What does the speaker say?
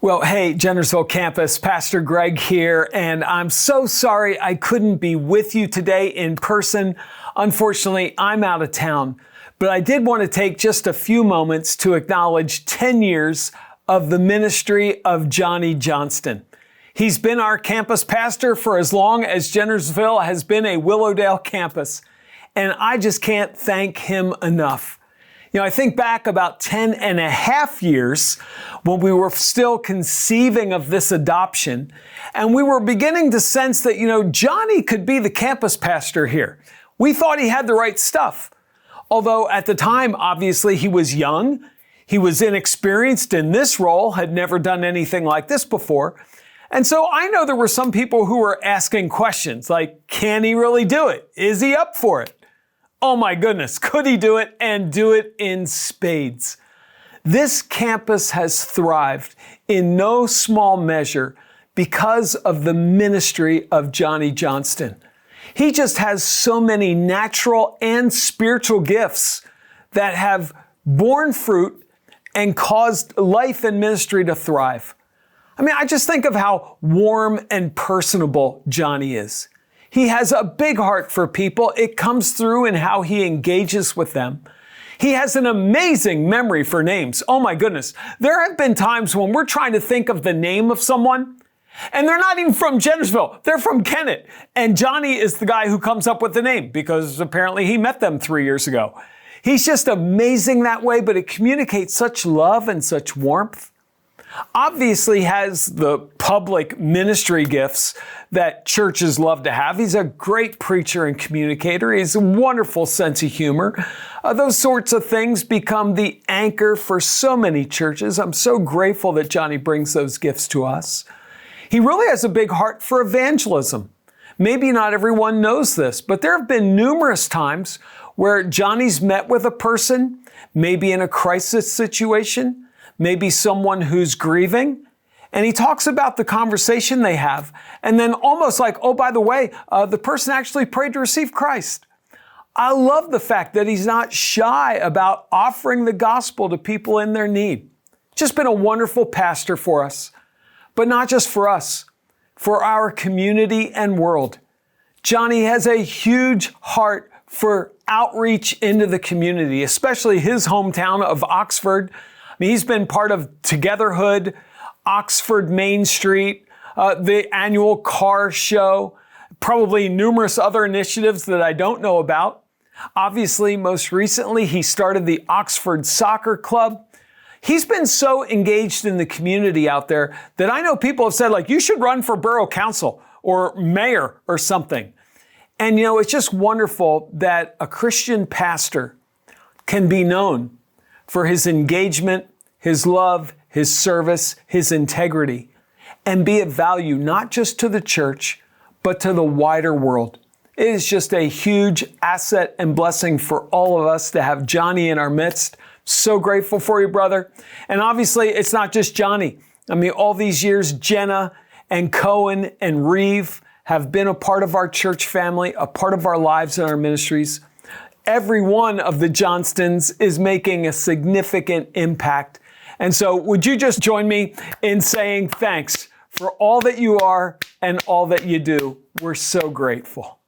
Well, hey, Jennersville Campus, Pastor Greg here, and I'm so sorry I couldn't be with you today in person. Unfortunately, I'm out of town, but I did want to take just a few moments to acknowledge 10 years of the ministry of Johnny Johnston. He's been our campus pastor for as long as Jennersville has been a Willowdale campus, and I just can't thank him enough. I think back about 10 and a half years when we were still conceiving of this adoption, and we were beginning to sense that, Johnny could be the campus pastor here. We thought he had the right stuff. Although at the time, obviously, he was young, he was inexperienced in this role, had never done anything like this before. And so I know there were some people who were asking questions like, can he really do it? Is he up for it? Oh my goodness, could he do it and do it in spades? This campus has thrived in no small measure because of the ministry of Johnny Johnston. He just has so many natural and spiritual gifts that have borne fruit and caused life and ministry to thrive. I just think of how warm and personable Johnny is. He has a big heart for people. It comes through in how he engages with them. He has an amazing memory for names. Oh my goodness. There have been times when we're trying to think of the name of someone, and they're not even from Jennersville. They're from Kennett. And Johnny is the guy who comes up with the name because apparently he met them 3 years ago. He's just amazing that way, but it communicates such love and such warmth. Obviously has the public ministry gifts that churches love to have. He's a great preacher and communicator. He has a wonderful sense of humor. Those sorts of things become the anchor for so many churches. I'm so grateful that Johnny brings those gifts to us. He really has a big heart for evangelism. Maybe not everyone knows this, but there have been numerous times where Johnny's met with a person, maybe in a crisis situation, maybe someone who's grieving, and he talks about the conversation they have, and then almost like, oh, by the way, the person actually prayed to receive Christ. I love the fact that he's not shy about offering the gospel to people in their need. Just been a wonderful pastor for us, but not just for us, for our community and world. Johnny has a huge heart for outreach into the community, especially his hometown of Oxford. He's been part of Togetherhood, Oxford Main Street, the annual car show, probably numerous other initiatives that I don't know about. Obviously, most recently, he started the Oxford Soccer Club. He's been so engaged in the community out there that I know people have said, you should run for borough council or mayor or something. And, it's just wonderful that a Christian pastor can be known for his engagement, his love, his service, his integrity, and be of value not just to the church, but to the wider world. It is just a huge asset and blessing for all of us to have Johnny in our midst. So grateful for you, brother. And obviously, it's not just Johnny. All these years, Jenna and Cohen and Reeve have been a part of our church family, a part of our lives and our ministries. Every one of the Johnstons is making a significant impact. And so would you just join me in saying thanks for all that you are and all that you do? We're so grateful.